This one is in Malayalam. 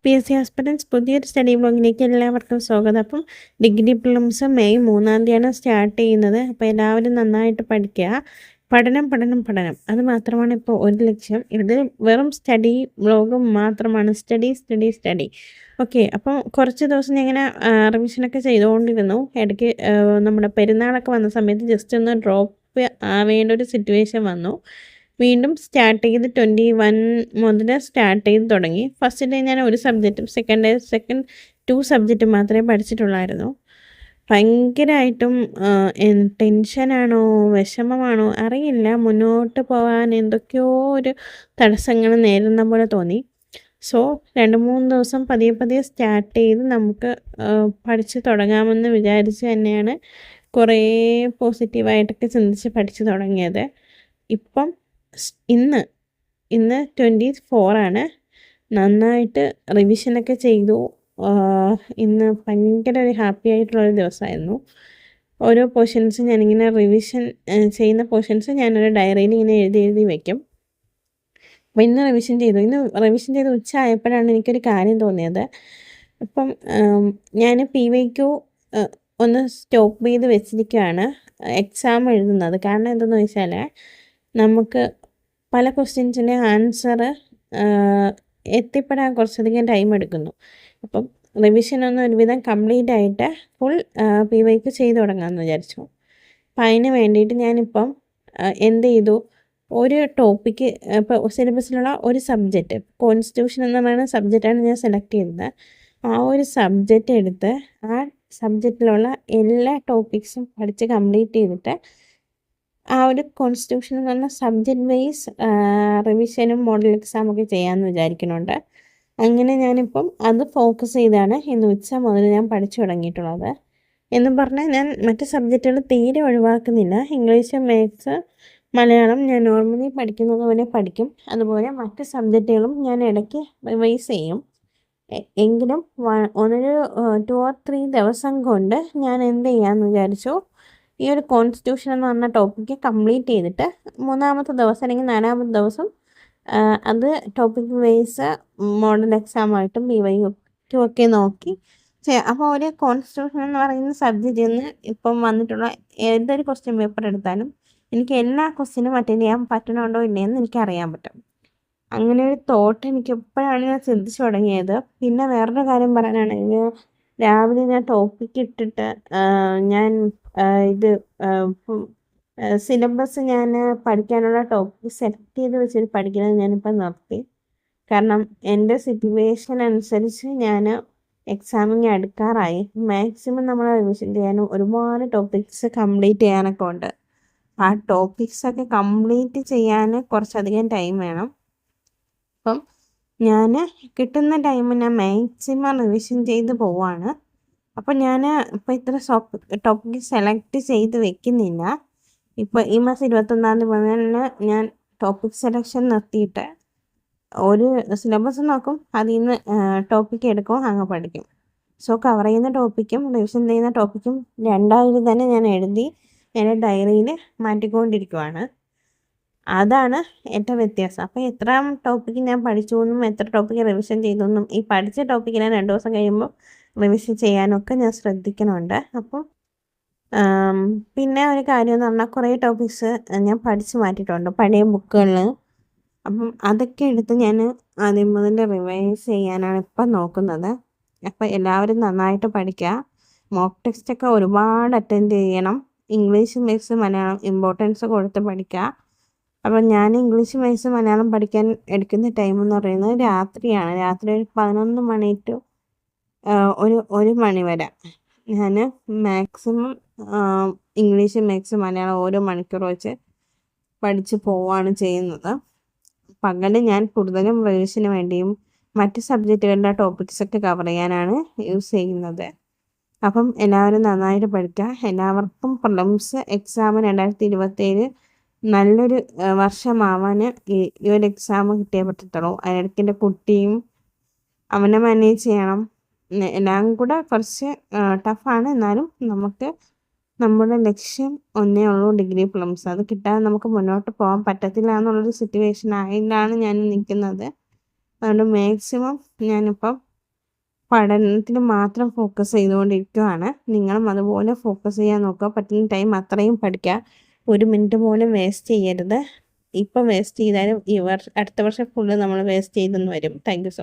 PSC ആസ്പിരൻസ് പുതിയൊരു സ്റ്റഡി ബ്ലോഗിലേക്ക് എല്ലാവർക്കും സ്വാഗതം. അപ്പം ഡിഗ്രി പ്രിലിംസ് മെയ് 3-ാം തീയതിയാണ് സ്റ്റാർട്ട് ചെയ്യുന്നത്. അപ്പോൾ എല്ലാവരും നന്നായിട്ട് പഠിക്കുക. പഠനം പഠനം പഠനം അത് മാത്രമാണ് ഇപ്പോൾ ഒരു ലക്ഷ്യം. ഇത് വെറും സ്റ്റഡി ബ്ലോഗ് മാത്രമാണ്. Study study study. ഓക്കെ, അപ്പം കുറച്ച് ദിവസം ഞാൻ ഇങ്ങനെ റിവിഷനൊക്കെ ചെയ്തുകൊണ്ടിരുന്നു. ഇടയ്ക്ക് നമ്മുടെ പെരുന്നാളൊക്കെ വന്ന സമയത്ത് ജസ്റ്റ് ഒന്ന് ഡ്രോപ്പ് ആവേണ്ട ഒരു സിറ്റുവേഷൻ വന്നു. വീണ്ടും സ്റ്റാർട്ട് ചെയ്ത് 21 മുതൽ സ്റ്റാർട്ട് ചെയ്ത് തുടങ്ങി. ഫസ്റ്റ് ഡേ ഞാൻ ഒരു സബ്ജക്റ്റും സെക്കൻഡ് 2 സബ്ജക്റ്റും മാത്രമേ പഠിച്ചിട്ടുള്ളായിരുന്നു. ഭയങ്കരമായിട്ടും ടെൻഷനാണോ വിഷമമാണോ അറിയില്ല. മുന്നോട്ട് പോകാൻ എന്തൊക്കെയോ ഒരു തടസ്സങ്ങൾ നേരിടുന്ന പോലെ തോന്നി. സോ 2-3 ദിവസം പതിയെ സ്റ്റാർട്ട് ചെയ്ത് നമുക്ക് പഠിച്ച് തുടങ്ങാമെന്ന് വിചാരിച്ച് തന്നെയാണ് കുറേ പോസിറ്റീവായിട്ടൊക്കെ ചിന്തിച്ച് പഠിച്ച് തുടങ്ങിയത്. ഇപ്പം ഇന്ന് 24 ആണ്. നന്നായിട്ട് റിവിഷനൊക്കെ ചെയ്തു. ഇന്ന് ഭയങ്കര ഒരു ഹാപ്പി ആയിട്ടുള്ളൊരു ദിവസമായിരുന്നു. ഓരോ പോർഷൻസ് ഞാനിങ്ങനെ റിവിഷൻ ചെയ്യുന്ന പോർഷൻസ് ഞാനൊരു ഡയറിയിൽ ഇങ്ങനെ എഴുതി വയ്ക്കും. അപ്പോൾ ഇന്ന് റിവിഷൻ ചെയ്ത് ഉച്ച ആയപ്പോഴാണ് എനിക്കൊരു കാര്യം തോന്നിയത്. അപ്പം ഞാൻ PYQ ഒന്ന് സ്റ്റോപ്പ് ചെയ്ത് വെച്ചിരിക്കുകയാണ് എക്സാം എഴുതുന്നത്. കാരണം എന്തെന്ന് വെച്ചാൽ നമുക്ക് പല ക്വസ്റ്റ്യൻസിൻ്റെ ആൻസർ എത്തിപ്പെടാൻ കുറച്ചധികം ടൈം എടുക്കുന്നു. അപ്പം റിവിഷനൊന്നും ഒരുവിധം കംപ്ലീറ്റ് ആയിട്ട് ഫുൾ PYQ ചെയ്ത് തുടങ്ങാമെന്ന് വിചാരിച്ചു. അപ്പം അതിന് വേണ്ടിയിട്ട് ഞാനിപ്പം എന്ത് ചെയ്തു, ഒരു ടോപ്പിക്ക് ഇപ്പോൾ സിലബസിലുള്ള ഒരു സബ്ജക്റ്റ് കോൺസ്റ്റിറ്റ്യൂഷൻ എന്ന് പറയുന്ന സബ്ജക്റ്റാണ് ഞാൻ സെലക്ട് ചെയ്തത്. ആ ഒരു സബ്ജക്റ്റ് എടുത്ത് ആ സബ്ജക്റ്റിലുള്ള എല്ലാ ടോപ്പിക്സും പഠിച്ച് കംപ്ലീറ്റ് ചെയ്തിട്ട് ആ ഒരു കോൺസ്റ്റിറ്റ്യൂഷൻ എന്ന് പറഞ്ഞാൽ സബ്ജക്റ്റ് വൈസ് റിവിഷനും മോഡൽ എക്സാമൊക്കെ ചെയ്യാമെന്ന് വിചാരിക്കുന്നുണ്ട്. അങ്ങനെ ഞാനിപ്പം അത് ഫോക്കസ് ചെയ്താണ് ഇന്ന് ഉച്ച മുതൽ ഞാൻ പഠിച്ചു തുടങ്ങിയിട്ടുള്ളത്. എന്ന് പറഞ്ഞാൽ ഞാൻ മറ്റ് സബ്ജക്റ്റുകൾ തീരെ ഒഴിവാക്കുന്നില്ല. ഇംഗ്ലീഷ്, മാത്സ്, മലയാളം ഞാൻ നോർമലി പഠിക്കുന്നത് പോലെ പഠിക്കും. അതുപോലെ മറ്റ് സബ്ജക്റ്റുകളും ഞാൻ ഇടയ്ക്ക് റിവൈസ് ചെയ്യും. എങ്കിലും ഒരു 2 or 3 ദിവസം കൊണ്ട് ഞാൻ എന്ത് ചെയ്യാമെന്ന് വിചാരിച്ചു, ഈ ഒരു കോൺസ്റ്റിറ്റ്യൂഷൻ എന്ന് പറഞ്ഞ ടോപ്പിക്ക് കംപ്ലീറ്റ് ചെയ്തിട്ട് 3-ാമത്തെ ദിവസം അല്ലെങ്കിൽ 4-ാമത്തെ ദിവസം അത് ടോപ്പിക് വൈസ് മോഡൽ എക്സാമായിട്ടും PYQ ഒക്കെ നോക്കി ചെയ്യാം. അപ്പോൾ ഒരു കോൺസ്റ്റിറ്റ്യൂഷൻ എന്ന് പറയുന്ന സബ്ജക്റ്റിൽ നിന്ന് ഇപ്പം വന്നിട്ടുള്ള ഏതൊരു ക്വസ്റ്റ്യൻ പേപ്പർ എടുത്താലും എനിക്ക് എല്ലാ ക്വസ്റ്റ്യനും അറ്റൻഡ് ചെയ്യാൻ പറ്റണുണ്ടോ ഇല്ലയെന്ന് എനിക്കറിയാൻ പറ്റും. അങ്ങനെ ഒരു തോട്ട് എനിക്ക് എപ്പോഴാണ് ഞാൻ ചിന്തിച്ചു തുടങ്ങിയത്. പിന്നെ വേറൊരു കാര്യം പറയാനാണെങ്കിൽ രാവിലെ ഞാൻ ടോപ്പിക്ക് ഇട്ടിട്ട് ഞാൻ ഇത് സിലബസ് ഞാൻ പഠിക്കാനുള്ള ടോപ്പിക്ക് സെലക്ട് ചെയ്ത് വെച്ചിട്ട് പഠിക്കുന്നത് ഞാനിപ്പോൾ നിർത്തി. കാരണം എൻ്റെ സിറ്റുവേഷൻ അനുസരിച്ച് ഞാൻ എക്സാമിന് അടുക്കാറായി. മാക്സിമം നമ്മൾ റിവിഷൻ ചെയ്യാനും ഒരുപാട് ടോപ്പിക്സ് കംപ്ലീറ്റ് ചെയ്യാനൊക്കെ ഉണ്ട്. ആ ടോപ്പിക്സൊക്കെ കംപ്ലീറ്റ് ചെയ്യാൻ കുറച്ചധികം ടൈം വേണം. അപ്പം ഞാൻ കിട്ടുന്ന ടൈം ഞാൻ മാക്സിമം റിവിഷൻ ചെയ്ത് പോവാണ്. അപ്പോൾ ഞാൻ ഇപ്പോൾ ഇത്ര ടോപ്പിക്ക് സെലക്ട് ചെയ്ത് വെക്കുന്നില്ല. ഇപ്പോൾ ഈ മാസം 21-ാം തീയതി മുതൽ ഞാൻ ടോപ്പിക് സെലക്ഷൻ നിർത്തിയിട്ട് ഒരു സിലബസ് നോക്കും, അതിൽ നിന്ന് ടോപ്പിക്ക് എടുക്കും, അങ്ങ് പഠിക്കും. സോ കവർ ചെയ്യുന്ന ടോപ്പിക്കും റിവിഷൻ ചെയ്യുന്ന ടോപ്പിക്കും രണ്ടായിട്ട് തന്നെ ഞാൻ എഴുതി എൻ്റെ ഡയറിയിൽ മാറ്റിക്കൊണ്ടിരിക്കുവാണ്. അതാണ് ഏറ്റവും വ്യത്യാസം. അപ്പോൾ എത്ര ടോപ്പിക്ക് ഞാൻ പഠിച്ചു എന്നും എത്ര ടോപ്പിക്ക് റിവിഷൻ ചെയ്തു എന്നും ഈ പഠിച്ച ടോപ്പിക്ക് ഞാൻ 2 ദിവസം കഴിയുമ്പോൾ റിവിഷൻ ചെയ്യാനൊക്കെ ഞാൻ ശ്രദ്ധിക്കുന്നുണ്ട്. അപ്പോൾ പിന്നെ ഒരു കാര്യം എന്ന് പറഞ്ഞാൽ കുറേ ടോപ്പിക്സ് ഞാൻ പഠിച്ചു മാറ്റിയിട്ടുണ്ട് പഴയ ബുക്കുകളിൽ. അപ്പം അതൊക്കെ എടുത്ത് ഞാൻ ആദ്യം മുതൽ റിവൈസ് ചെയ്യാനാണ് ഇപ്പം നോക്കുന്നത്. അപ്പോൾ എല്ലാവരും നന്നായിട്ട് പഠിക്കുക. മോക്ക് ടെസ്റ്റൊക്കെ ഒരുപാട് അറ്റൻഡ് ചെയ്യണം. ഇംഗ്ലീഷ്, മാത്സ്, മലയാളം ഇമ്പോർട്ടൻസ് കൊടുത്ത് പഠിക്കുക. അപ്പം ഞാൻ ഇംഗ്ലീഷ്, മാത്സ്, മലയാളം പഠിക്കാൻ എടുക്കുന്ന ടൈം എന്ന് പറയുന്നത് രാത്രിയാണ്. രാത്രി ഒരു 11 മണി ടു 1 മണി വരെ ഞാൻ മാക്സിമം ഇംഗ്ലീഷ്, മാത്സ്, മലയാളം ഓരോ മണിക്കൂർ വെച്ച് പഠിച്ച് പോവുകയാണ് ചെയ്യുന്നത്. പകൽ ഞാൻ കൂടുതലും റിവിഷന് വേണ്ടിയും മറ്റ് സബ്ജക്റ്റുകളുടെ ടോപ്പിക്സൊക്കെ കവർ ചെയ്യാനാണ് യൂസ് ചെയ്യുന്നത്. അപ്പം എല്ലാവരും നന്നായിട്ട് പഠിക്കുക. എല്ലാവർക്കും പ്രിലിംസ് എക്സാം 2027 നല്ലൊരു വർഷമാവാൻ ഈ ഒരു എക്സാം കിട്ടിയേ പറ്റത്തുള്ളൂ. അതിനിടയ്ക്ക് എൻ്റെ കുട്ടിയും അവനെ മാനേജ് ചെയ്യണം. എല്ലാം കൂടെ കുറച്ച് ടഫാണ്. എന്നാലും നമുക്ക് നമ്മുടെ ലക്ഷ്യം ഒന്നേ ഉള്ളൂ, ഡിഗ്രി പ്രിലിംസ്. അത് കിട്ടാതെ നമുക്ക് മുന്നോട്ട് പോകാൻ പറ്റത്തില്ല എന്നുള്ളൊരു സിറ്റുവേഷൻ ആയിട്ടാണ് ഞാൻ നിൽക്കുന്നത്. അതുകൊണ്ട് മാക്സിമം ഞാനിപ്പം പഠനത്തിന് മാത്രം ഫോക്കസ് ചെയ്തുകൊണ്ടിരിക്കുകയാണ്. നിങ്ങളും അതുപോലെ ഫോക്കസ് ചെയ്യാൻ നോക്കുക. പറ്റുന്ന ടൈം അത്രയും പഠിക്കുക. 1 മിനിറ്റ് പോലും വേസ്റ്റ് ചെയ്യരുത്. ഇപ്പം വേസ്റ്റ് ചെയ്താലും അടുത്ത വർഷം ഫുള്ള് നമ്മൾ വേസ്റ്റ് ചെയ്തെന്ന് വരും. Thank you so much.